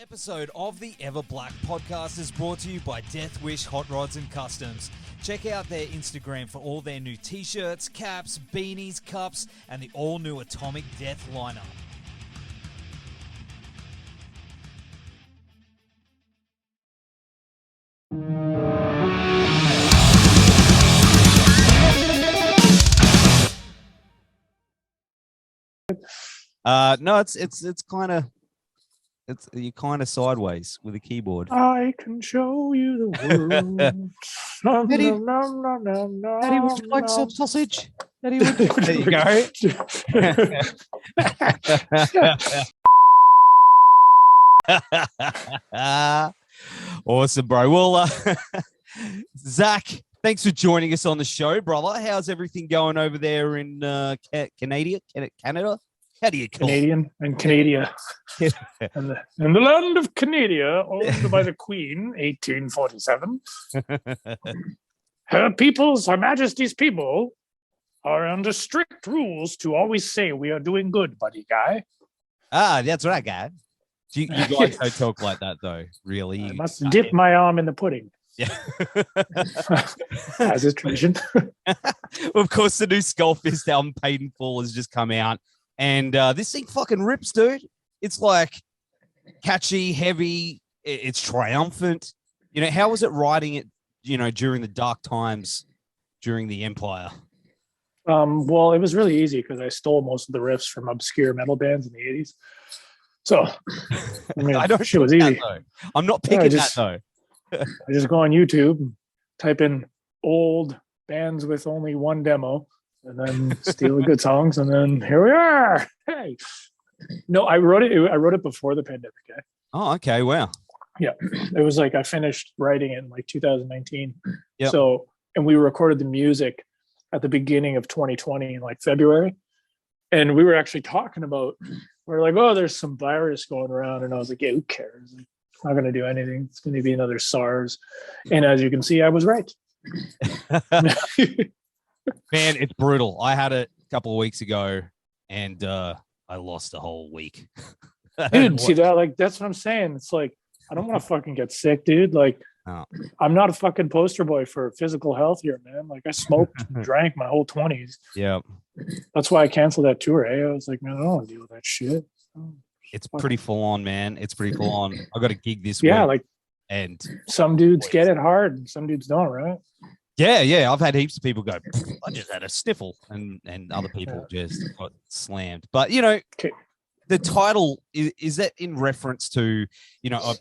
Episode of the Everblack Podcast is brought to you by Deathwish, Hotrods and Kustoms. Check out their Instagram for all their new t-shirts, caps, beanies, cups, and the all-new Atomic Death lineup. No, it's kind of. You're kind of sideways with a keyboard. I can show you the world. Eddie, would you like some sausage? Eddie, would you? There you go. Awesome, bro. Well, Zach, thanks for joining us on the show, brother. How's everything going over there in Canada? How do you call Canadian and Canada? and the land of Canada, owned by the Queen, 1847. Her Majesty's people, are under strict rules to always say we are doing good, buddy guy. Ah, that's right, guy. You guys don't talk like that, though, really. I must dip my arm in the pudding. Yeah. As is tradition. Of course, the new Skullfist album, Paid in Full, has just come out. And this thing fucking rips, dude. It's like catchy, heavy. It's triumphant. You know, how was it writing it, during the dark times during the Empire? Well, it was really easy because I stole most of the riffs from obscure metal bands in the 80s. So, I mean, I don't shit was easy. That, I'm not picking that, though. I just go on YouTube and type in old bands with only one demo. And then steal the good songs, and then here we are. Hey, no, I wrote it before the pandemic. Eh? Oh, okay, wow. Yeah, it was like I finished writing it in like 2019. Yeah. So, and we recorded the music at the beginning of 2020 in like February, and we were actually talking about. We're like, oh, there's some virus going around, and I was like, yeah, who cares? Like, it's not going to do anything. It's going to be another SARS. And as you can see, I was right. Man, it's brutal. I had it a couple of weeks ago, and I lost a whole week. Dude, see that? Like, that's what I'm saying. It's like, I don't want to fucking get sick, dude. Like, I'm not a fucking poster boy for physical health here, man. Like, I smoked and drank my whole 20s. Yeah. That's why I canceled that tour, eh? I was like, man, I don't want to deal with that shit. It's pretty full on, man. It's pretty full on. I got a gig this week. Yeah, like, and some dudes get it hard, and some dudes don't, right? Yeah. I've had heaps of people go, I just had a sniffle, and other people just got slammed. But, the title, is that in reference to,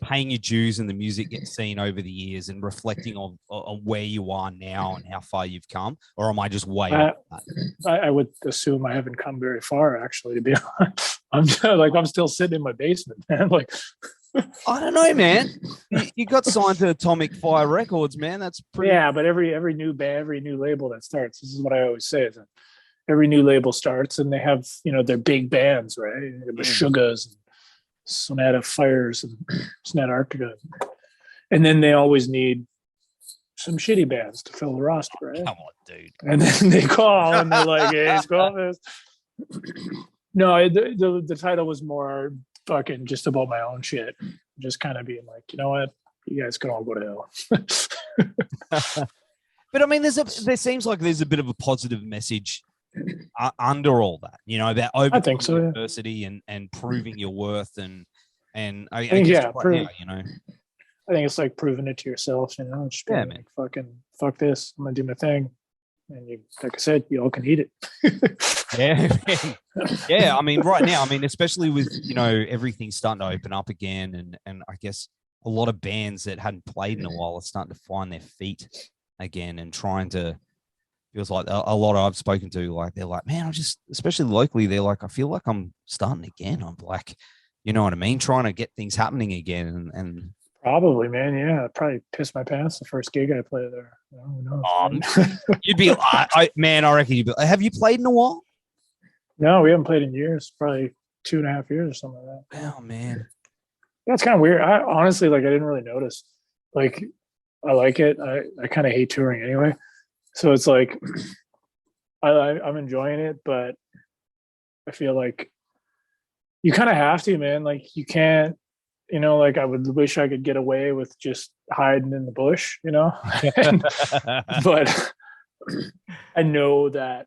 paying your dues and the music you've seen over the years and reflecting on where you are now and how far you've come? Or am I just way off that? I would assume I haven't come very far, actually, to be honest. I'm still sitting in my basement, man. Like, I don't know, man. You got signed to Atomic Fire Records, man. That's pretty. Yeah, but every new band, every new label that starts, this is what I always say: is that every new label starts, and they have their big bands, right? The Sugas, and Sonata Fires, and Sonata Arctica, and then they always need some shitty bands to fill the roster, right? Come on, dude. And then they call, and they're like, "Hey, Skullfist." No, the title was more fucking just about my own shit, just kind of being like, you know what, you guys can all go to hell. But I mean, there seems like there's a bit of a positive message under all that, about overcoming adversity and proving your worth, and I think I think it's like proving it to yourself, just being like, fucking fuck this, I'm gonna do my thing, and you, like I said, you all can eat it. Yeah. I mean, right now, especially with everything starting to open up again, and I guess a lot of bands that hadn't played in a while are starting to find their feet again and trying to. Feels like a lot I've spoken to, like they're like, man, especially locally, they're like, I feel like I'm starting again. I'm like, you know what I mean, trying to get things happening again, and probably, man, yeah, I probably pissed my pants the first gig I played there. Who knows? You'd be, I reckon you'd be. Have you played in a while? No, we haven't played in years, probably 2.5 years or something like that. Oh man, that's kind of weird. I honestly, I didn't really notice. Like, I like it. I kind of hate touring anyway, so it's like I'm enjoying it, but I feel like you kind of have to, man. Like, you can't you know, like I would wish I could get away with just hiding in the bush, you know. But I know that,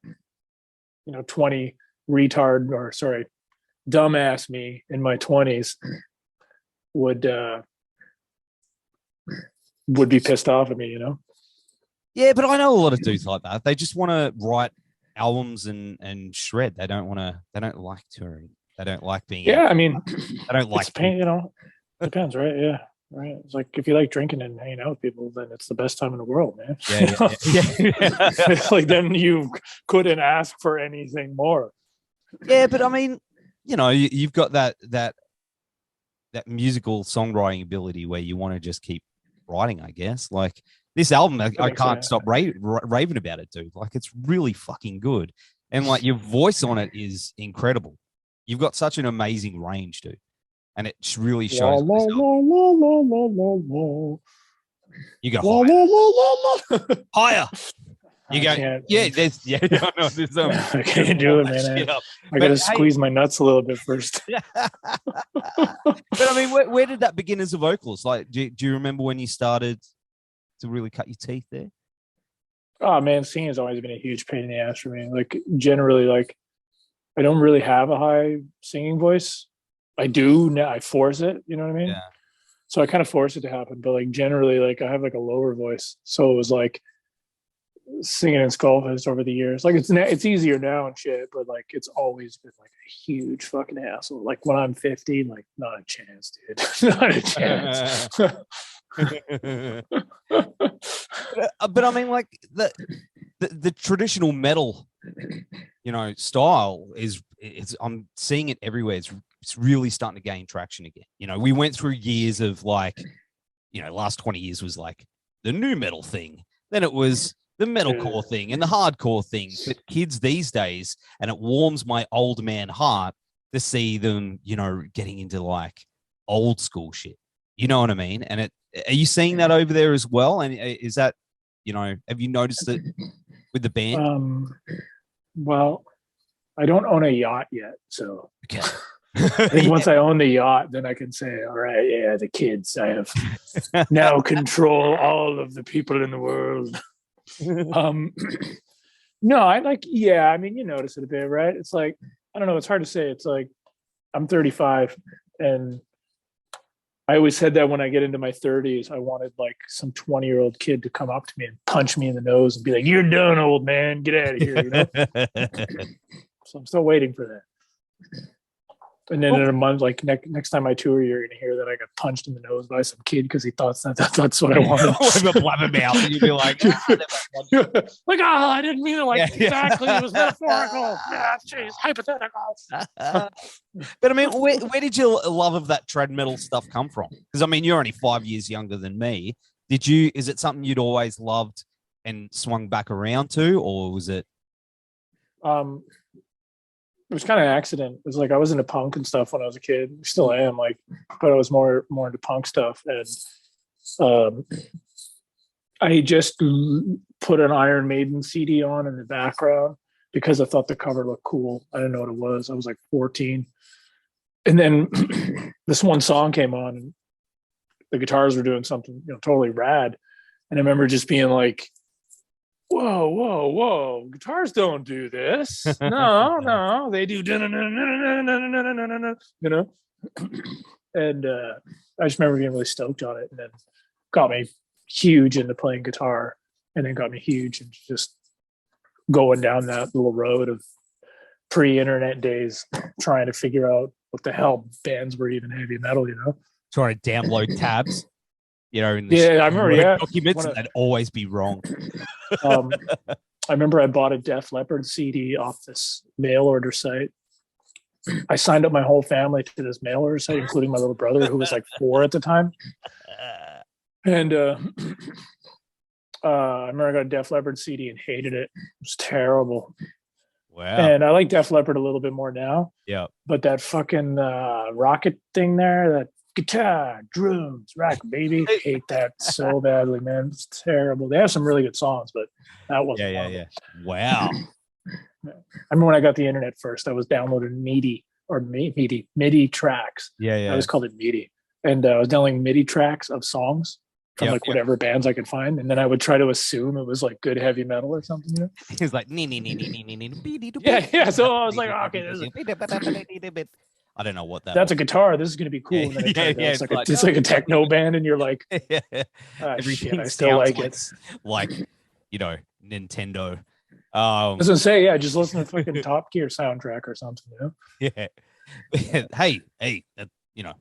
you know, 20 retard or sorry, dumbass me in my 20s would be pissed off at me, you know. Yeah, but I know a lot of dudes like that. They just want to write albums and shred. They don't like touring. They don't like being Yeah, I mean, I don't like it's pain, you know. Depends, right? Yeah. Right. It's like if you like drinking and hanging out with people, then it's the best time in the world, man. Yeah. Like then you couldn't ask for anything more. Yeah, but I mean, you know, you've got that musical songwriting ability where you want to just keep writing, I guess. Like this album, I can't stop raving about it, dude. Like it's really fucking good. And like your voice on it is incredible. You've got such an amazing range, dude. And it really shows. You go higher. You go, yeah, there's, yeah, no, there's I can't do it, man. I got to squeeze my nuts a little bit first. But I mean, where did that begin as a vocalist? Like, do you remember when you started to really cut your teeth there? Oh man, singing has always been a huge pain in the ass for me. Like generally, like I don't really have a high singing voice. I do now. I force it. You know what I mean? Yeah. So I kind of force it to happen, but like generally, like I have like a lower voice. So it was like singing in Skullfest over the years. Like it's easier now and shit, but like it's always been like a huge fucking hassle. Like when I'm 50, like not a chance, dude. Not a chance. But I mean, like the traditional metal, you know, style is I'm seeing it everywhere. It's really starting to gain traction again. You know, we went through years of like, you know, last 20 years was like the new metal thing. Then it was the metalcore thing and the hardcore thing. But kids these days, and it warms my old man heart to see them, you know, getting into like old school shit. You know what I mean? And are you seeing that over there as well? And is that, you know, have you noticed it with the band? Well, I don't own a yacht yet, so okay. I think once I own the yacht, then I can say, all right, yeah, the kids, I have now control all of the people in the world. No, I like, yeah, I mean, you notice it a bit, right? It's like, I don't know, it's hard to say. It's like, I'm 35 and I always said that when I get into my 30s, I wanted like some 20-year-old kid to come up to me and punch me in the nose and be like, you're done, old man, get out of here, you know? So I'm still waiting for that. And then in a month, like next time I tour, you're gonna hear that I got punched in the nose by some kid because he thought that's what I wanted. With a blabbermouth, and you'd be like, like, oh, I didn't mean it like exactly. It was metaphorical. Yeah, jeez, hypothetical. But I mean, where did your love of that trad metal stuff come from? Because I mean, you're only 5 years younger than me. Is it something you'd always loved and swung back around to, or was it? It was kind of an accident. It was like I was into punk and stuff when I was a kid. I still am, like, but I was more into punk stuff. And I just put an Iron Maiden CD on in the background because I thought the cover looked cool. I didn't know what it was. I was like 14. And then this one song came on and the guitars were doing something, you know, totally rad. And I remember just being like, whoa, guitars don't do this. No, they do, you know? And I just remember being really stoked on it, and then got me huge into playing guitar, and then got me huge and just going down that little road of pre-internet days, trying to figure out what the hell bands were even heavy metal, you know? Trying to download tabs. You know, in the I remember, documents, and they'd always be wrong. I remember I bought a Def Leppard CD off this mail order site. I signed up my whole family to this mail order site, including my little brother, who was like 4 at the time. And I remember I got a Def Leppard CD and hated it. It was terrible. Wow. And I like Def Leppard a little bit more now. Yeah. But that fucking rocket thing there, that guitar, drums, rock, baby. I hate that so badly, man. It's terrible. They have some really good songs, but that wasn't one of them. Wow. I remember when I got the internet first, I was downloading MIDI tracks. Yeah. I always called it MIDI. and I was downloading MIDI tracks of songs from Yep, like whatever bands I could find, and then I would try to assume it was like good heavy metal or something. You know? He was like, Yeah. So I was like, oh, okay, I don't know what that that's was. a guitar. This is going to be cool. Yeah, And then it yeah, turned out yeah, it's like, it's it's like, like a techno band, and you're like, Yeah. ah, Everything shit, I still sounds like it. like, you know, Nintendo. I was gonna say, yeah, just listen to fucking Top Gear soundtrack or something, you know? Yeah. Hey, you know.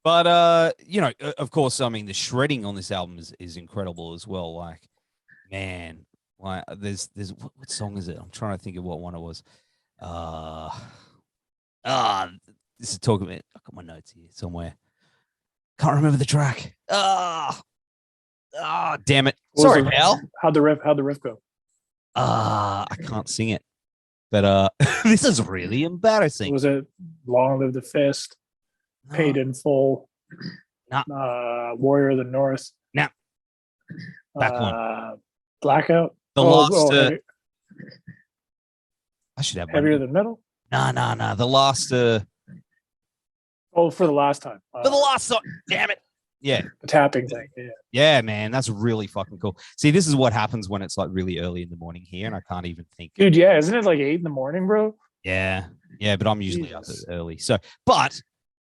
But you know, of course, I mean, the shredding on this album is incredible as well. Like, man, like there's what song is it? I'm trying to think of what one it was. This is talking about. I got my notes here somewhere. Can't remember the track. Damn it. Sorry, pal. How'd the riff go? I can't sing it. But this is really embarrassing. Was it Long Live the Fist? No. Paid in Full? Nah. Warrior of the North? Nah. Back one. Blackout? The last. I should have Heavier Than Metal? Nah. The last. Oh, for the last time. For the last song. Damn it. Yeah. The tapping thing. Yeah. Yeah, man. That's really fucking cool. See, this is what happens when it's like really early in the morning here and I can't even think. Dude, yeah. Isn't it like 8 a.m, bro? Yeah. Yeah, but I'm usually up early. So, but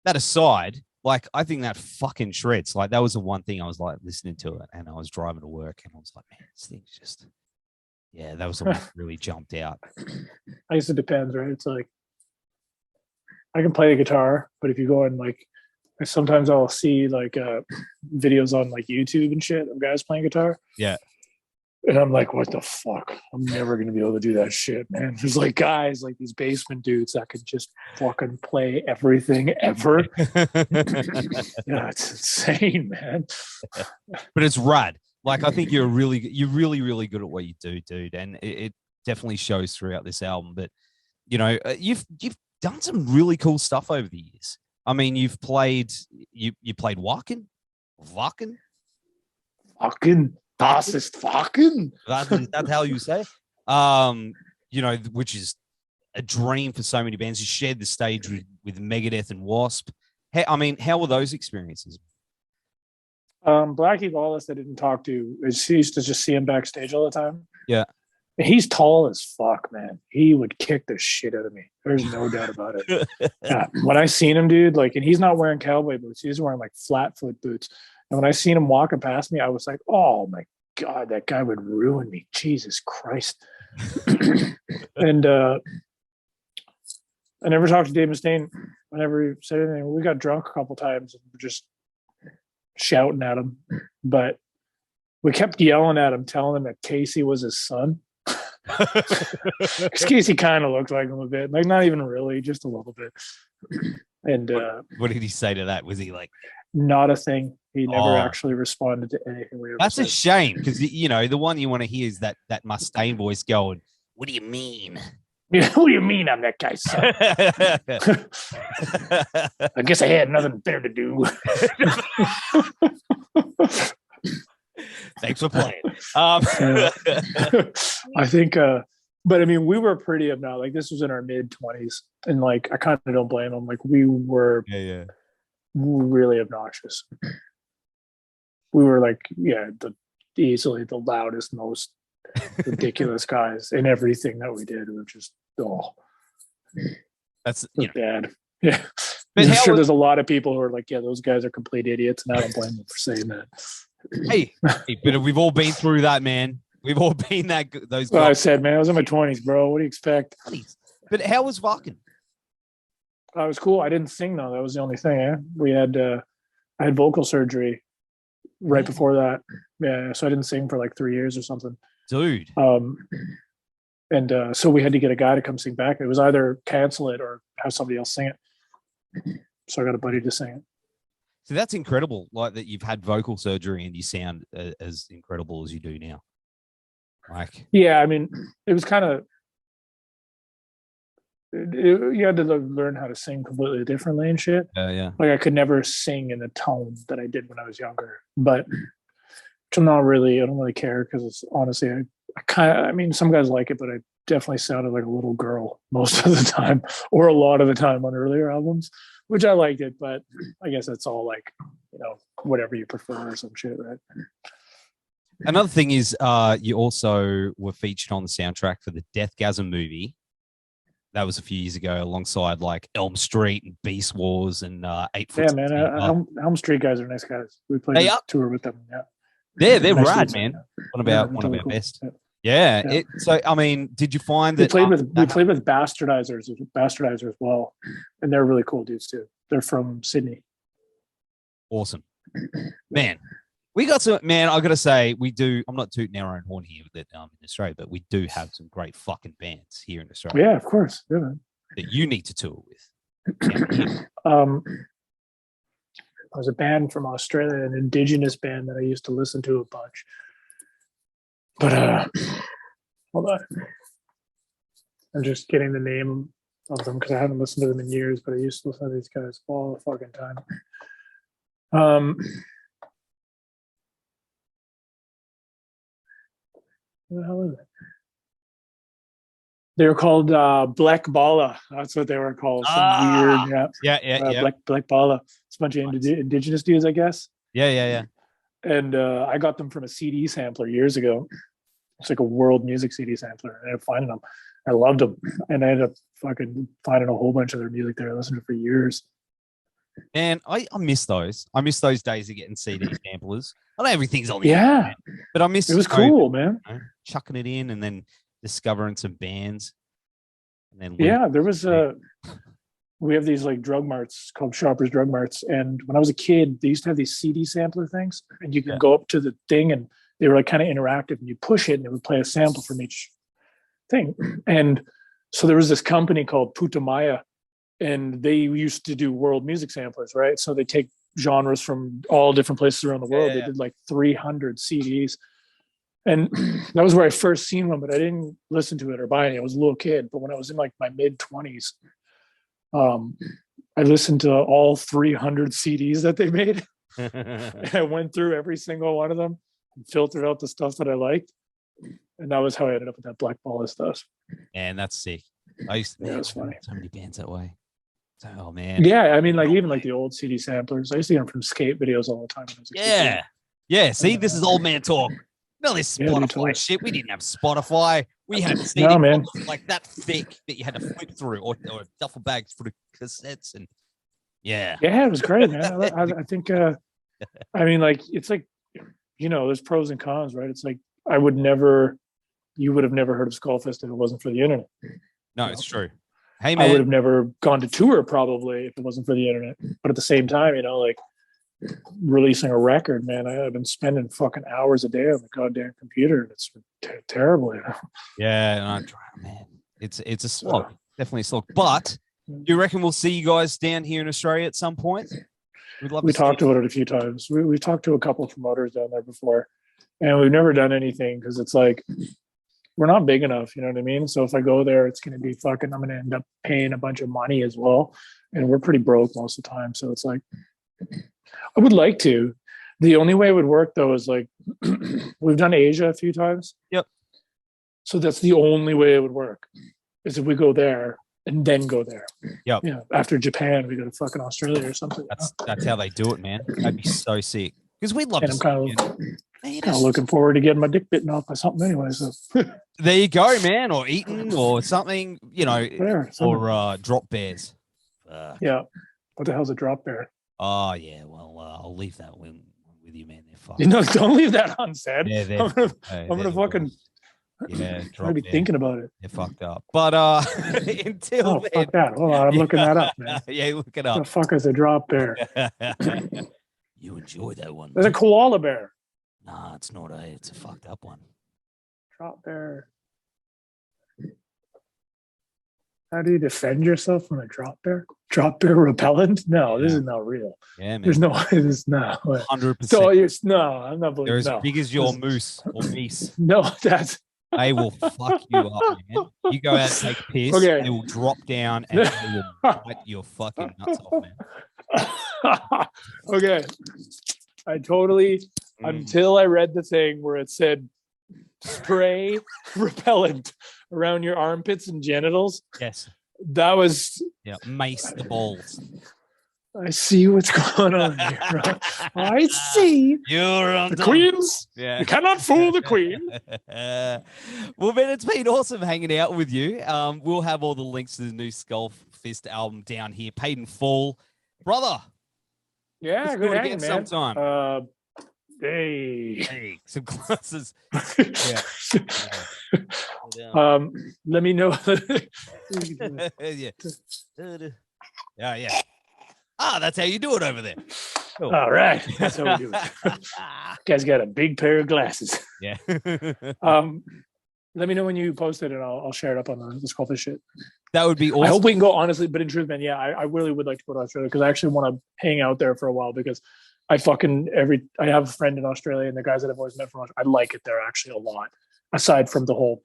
that aside, like, I think that fucking shreds. Like, that was the one thing I was like listening to it and I was driving to work and I was like, man, this thing's just, yeah, that was the one that really jumped out. I guess it depends, right? It's like, I can play the guitar, but if you go and like, sometimes I'll see like videos on like YouTube and shit of guys playing guitar. Yeah. And I'm like, what the fuck? I'm never going to be able to do that shit, man. There's like guys, like these basement dudes that can just fucking play everything ever. Yeah, it's insane, man. But it's rad. Like, I think you're really good at what you do, dude. And it definitely shows throughout this album. But, you know, you've done some really cool stuff over the years. I mean, you played Wacken? Das ist Wacken. That's how you say. You know, which is a dream for so many bands. You shared the stage with Megadeth and W.A.S.P. How were those experiences? Blackie Lawless, I didn't talk to. I used to just see him backstage all the time. Yeah. He's tall as fuck, man. He would kick the shit out of me. There's no doubt about it. Yeah. When I seen him, dude, like, and he's not wearing cowboy boots. He's wearing like flat foot boots. And when I seen him walking past me, I was like, oh my God, that guy would ruin me. Jesus Christ. And I never talked to Dave Mustaine. I never said anything. We got drunk a couple times and just shouting at him. But we kept yelling at him, telling him that Casey was his son. Because Casey kind of looked like him a bit, like not even really, just a little bit. And what did he say to that? Was he like, not a thing? He never actually responded to anything we ever That's said. a shame because you know the one you want to hear is that Mustaine voice going, "What do you mean? Yeah, what do you mean I'm that guy's son? I guess I had nothing better to do." Thanks for playing. I think, but I mean, we were pretty obnoxious. Like, this was in our mid-20s, and like, I kind of don't blame them. Like, we were really obnoxious. We were like, easily the loudest, most ridiculous guys in everything that we did. We were just, that's bad. Yeah. I'm sure there's a lot of people who are like, yeah, those guys are complete idiots, and I don't blame them for saying that. Hey, but we've all been through that, man. We've all been those guys. Well, I said, man, I was in my 20s, bro. What do you expect? But how was Wacken? It was cool. I didn't sing though. That was the only thing. We had I had vocal surgery right before that. Yeah, so I didn't sing for like 3 years or something. Dude. And so we had to get a guy to come sing back. It was either cancel it or have somebody else sing it. So I got a buddy to sing it. So that's incredible, like that you've had vocal surgery and you sound as incredible as you do now. Like, yeah, I mean, it was kind of, you had to learn how to sing completely differently and shit. Yeah. Like, I could never sing in the tone that I did when I was younger, but I don't really care because it's honestly, I mean, some guys like it, but I definitely sounded like a little girl most of the time, or a lot of the time on earlier albums. which I liked it, but I guess it's all like, whatever you prefer or some shit, right? Another thing is, you also were featured on the soundtrack for the Deathgasm movie. That was a few years ago, alongside like Elm Street and Beast Wars and 8 Foot. Yeah, man. Elm Street guys are nice guys. We played a tour with them. Yeah, they're nice rad, dudes, man. yeah. One of our Cool. best. Yeah. So I mean, did you find that we played with Bastardizers as well, and they're really cool dudes too. They're from Sydney. Awesome, man. We got some, man. I gotta say, we do. I'm not tooting our own horn here that in Australia, but we do have some great fucking bands here in Australia. Yeah, of course. Yeah, man. That you need to tour with. There's a band from Australia, an indigenous band that I used to listen to a bunch. But hold on, I'm just getting the name of them because I haven't listened to them in years. But I used to listen to these guys all the fucking time. What the hell is it? They were called Black Bala. That's what they were called. Some weird, Black Bala. It's a bunch of indigenous dudes, I guess. Yeah. And I got them from a CD sampler years ago. It's like a world music CD sampler. And I ended up finding them. I loved them. And I ended up fucking finding a whole bunch of their music there. I listened to it for years. Man, I miss those. I miss those days of getting CD samplers. I know everything's on the internet, but I miss it was cool, man. Chucking it in and then discovering some bands. And then there was we have these like drug marts called Shoppers Drug Marts, and when I was a kid, they used to have these CD sampler things, and you can go up to the thing, and they were like kind of interactive, and you push it, and it would play a sample from each thing. And so there was this company called Putamaya, and they used to do world music samplers, right? So they take genres from all different places around the world. They did like 300 CDs. And that was where I first seen one, but I didn't listen to it or buy any. I was a little kid. But when I was in like my mid-20s, I listened to all 300 CDs that they made. And I went through every single one of them and filtered out the stuff that I liked. And that was how I ended up with that Black Ball stuff. And that's sick. I used to that's funny. So many bands that way. Oh man. Yeah, I mean, like even like the old CD samplers. I used to get them from skate videos all the time when I was a kid. Yeah. See, this is old man talk. No, this Spotify shit. We didn't have Spotify. We had CD like that thick that you had to flip through, or duffel bags for the cassettes, and yeah, it was great, man. I think, I mean, like it's like, there's pros and cons, right? It's like you would have never heard of Skullfest if it wasn't for the internet. No, it's true. Hey, man. I would have never gone to tour probably if it wasn't for the internet. But at the same time, like releasing a record, man, I've been spending fucking hours a day on the goddamn computer, and it's terrible. Yeah, man, it's a slog, definitely a slog. But do you reckon we'll see you guys down here in Australia at some point? We talked about it a few times. We've talked to a couple of promoters down there before, and we've never done anything because it's like we're not big enough, you know what I mean? So if I go there, it's going to be I'm going to end up paying a bunch of money as well. And we're pretty broke most of the time. So it's like, I would like to. The only way it would work though is like, we've done Asia a few times. Yep. So that's the only way it would work is if we go there and then go there. Yep. After Japan, we go to fucking Australia or something. That's how they do it, man. That'd be so sick. Because we'd love to. I'm kind of looking forward to getting my dick bitten off by something anyway. So there you go, man, or eaten or something, or drop bears. Yeah. What the hell's a drop bear? Oh yeah, well, I'll leave that with you, man. They're fucked. Don't leave that unsaid. Yeah, I'm gonna fucking. Yeah, I'll be thinking about it. They're fucked up. But until then, fuck that. Hold on, I'm looking that up, man. Yeah, look it up. What the fuck is a drop bear? You enjoy that one. There's a koala bear. Nah, it's not it's a fucked up one. Drop bear. How do you defend yourself from a drop bear? Drop bear repellent? No, this is not real. Yeah, man. There's no way this is not. 100%. So no, I'm not believing. They're as big as your moose or meese. No, that's. They will fuck you up, man. You go out and take a piss, they will drop down and they will bite your fucking nuts off, man. Okay. I totally, until I read the thing where it said spray repellent around your armpits and genitals. Yes. That was. Yeah, mace the balls. I see what's going on here. I see. You're on The queens. Yeah. You cannot fool the queen. Well, man, it's been awesome hanging out with you. We'll have all the links to the new Skull Fist album down here, paid in full. Brother. Yeah, let's good do it hanging, again man. sometime. Hey, some glasses. Let me know. Yeah. That's how you do it over there. Cool. All right, that's how we do it. Guy's got a big pair of glasses. Yeah. Let me know when you post it, and I'll share it up on the Skullfish shit. That would be awesome. I hope we can go, honestly, but in truth, man, yeah, I really would like to go to Australia because I actually want to hang out there for a while because I have a friend in Australia, and the guys that I've always met from Australia, I like it there actually a lot. Aside from the whole,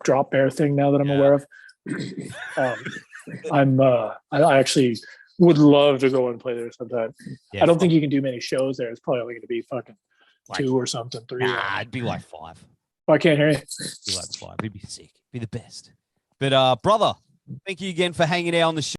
drop bear thing now that I'm aware of, I actually would love to go and play there sometime. Yeah, I don't think you can do many shows there. It's probably only going to be fucking 2 or something, 3. It'd be like 5. Oh, I can't hear you. It'd be like 5. It'd be sick. It'd be the best. But brother, thank you again for hanging out on the show.